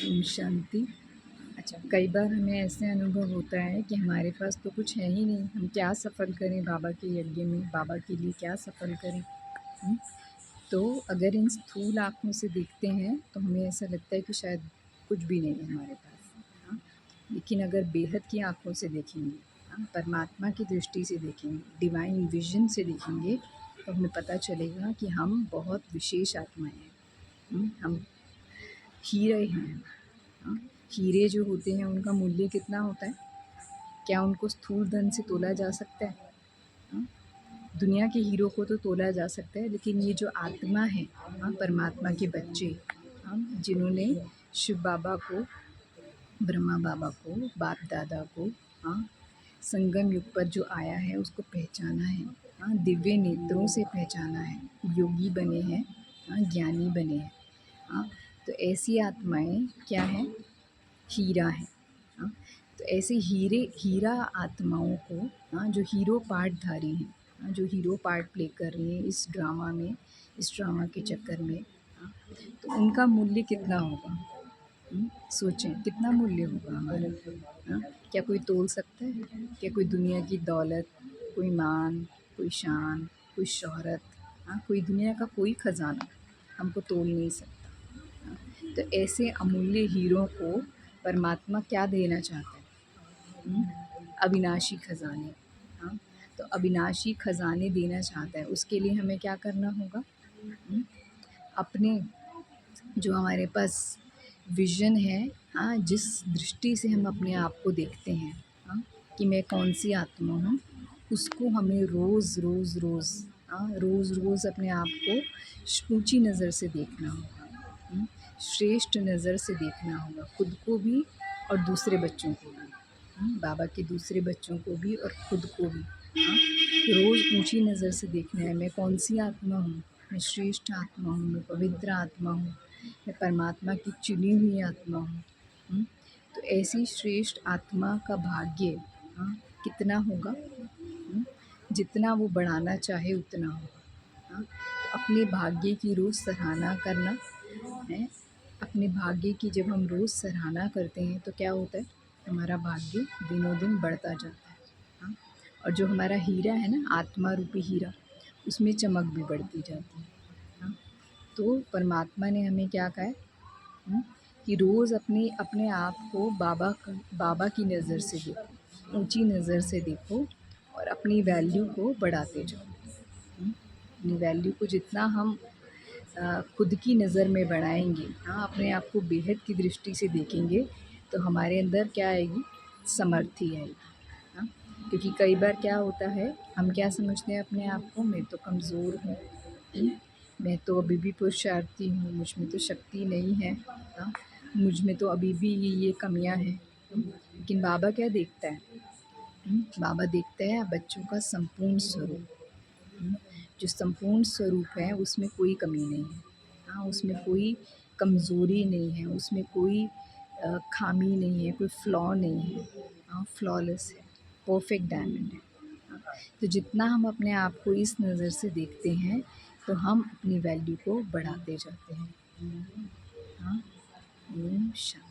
ओम शांति। अच्छा, कई बार हमें ऐसे अनुभव होता है कि हमारे पास तो कुछ है ही नहीं, हम क्या सफ़ल करें बाबा के यज्ञ में, बाबा के लिए क्या सफ़ल करें। हुँ? तो अगर इन स्थूल आँखों से देखते हैं तो हमें ऐसा लगता है कि शायद कुछ भी नहीं है हमारे पास, हाँ। लेकिन अगर बेहद की आँखों से देखेंगे, हाँ, परमात्मा की दृष्टि से देखेंगे, डिवाइन विज़न से देखेंगे, तो हमें पता चलेगा कि हम बहुत विशेष आत्माएँ हैं। हम हीरे हैं। हाँ, हीरे जो होते हैं उनका मूल्य कितना होता है? क्या उनको स्थूल धन से तोला जा सकता है? हाँ, दुनिया के हीरो को तो तोला जा सकता है, लेकिन ये जो आत्मा है, हाँ, परमात्मा के बच्चे, हाँ, जिन्होंने शिव बाबा को, ब्रह्मा बाबा को, बाप दादा को, हाँ, संगम युग पर जो आया है उसको पहचाना है, हाँ, दिव्य नेत्रों से पहचाना है, योगी बने हैं, हाँ, ज्ञानी बने हैं, हाँ, तो ऐसी आत्माएं क्या हैं? हीरा है। हाँ, तो ऐसे हीरा आत्माओं को, हाँ, जो हीरो पार्टधारी हैं, हाँ, जो हीरो पार्ट प्ले कर रही हैं इस ड्रामा में, इस ड्रामा के चक्कर में, हाँ, तो उनका मूल्य कितना होगा? सोचें कितना मूल्य होगा हमारा, हाँ? क्या कोई तोल सकता है? क्या कोई दुनिया की दौलत, कोई मान, कोई शान, कोई शोहरत, हाँ, कोई दुनिया का कोई ख़ज़ाना हमको तोल नहीं सकता। हाँ, तो ऐसे अमूल्य हीरों को परमात्मा क्या देना चाहता है? अविनाशी खजाने, हाँ, तो अविनाशी खजाने देना चाहता है, उसके लिए हमें क्या करना होगा? अपने जो हमारे पास विज़न है, हाँ, जिस दृष्टि से हम अपने आप को देखते हैं, हाँ, कि मैं कौन सी आत्मा हूँ, उसको हमें रोज़ रोज़ रोज़, हाँ, रोज़ रोज़ अपने आप को ऊंची नज़र से देखना होगा, श्रेष्ठ नज़र से देखना होगा, खुद को भी और दूसरे बच्चों को भी, बाबा के दूसरे बच्चों को भी और खुद को भी, हाँ, रोज़ ऊंची नज़र से देखना है। मैं कौन सी आत्मा हूँ? मैं श्रेष्ठ आत्मा हूँ, मैं पवित्र आत्मा हूँ, मैं परमात्मा की चुनी हुई आत्मा हूँ। तो ऐसी श्रेष्ठ आत्मा का भाग्य, हाँ, कितना होगा? जितना वो बढ़ाना चाहे उतना होगा, हाँ। तो अपने भाग्य की रोज़ सराहना करना है। अपने भाग्य की जब हम रोज़ सराहना करते हैं तो क्या होता है? हमारा भाग्य दिनों दिन बढ़ता जाता है, हाँ। और जो हमारा हीरा है ना, आत्मा रूपी हीरा, उसमें चमक भी बढ़ती जाती है, हाँ। तो परमात्मा ने हमें क्या कहा है, कि रोज़ अपने अपने आप को बाबा की नज़र से देखो, ऊंची नज़र से देखो और अपनी वैल्यू को बढ़ाते जाओ। अपनी वैल्यू को जितना हम खुद की नज़र में बढ़ाएंगे, हाँ, अपने आप को बेहद की दृष्टि से देखेंगे, तो हमारे अंदर क्या आएगी? समर्थी आएगी, हाँ। क्योंकि कई बार क्या होता है, हम क्या समझते हैं अपने आप को? मैं तो कमज़ोर हूँ, मैं तो अभी भी पुरुषार्थी हूँ, मुझ में तो शक्ति नहीं है, हाँ, मुझ में तो अभी भी ये कमियां हैं। लेकिन बाबा क्या देखता है? बाबा देखता है बच्चों का संपूर्ण स्वरूप। जो संपूर्ण स्वरूप है उसमें कोई कमी नहीं है, हाँ, उसमें कोई कमज़ोरी नहीं है, उसमें कोई खामी नहीं है, कोई फ्लॉ नहीं है, हाँ, फ्लॉलेस है, परफेक्ट डायमंड है, हाँ। तो जितना हम अपने आप को इस नज़र से देखते हैं तो हम अपनी वैल्यू को बढ़ाते जाते हैं, हाँ। ओम शांति।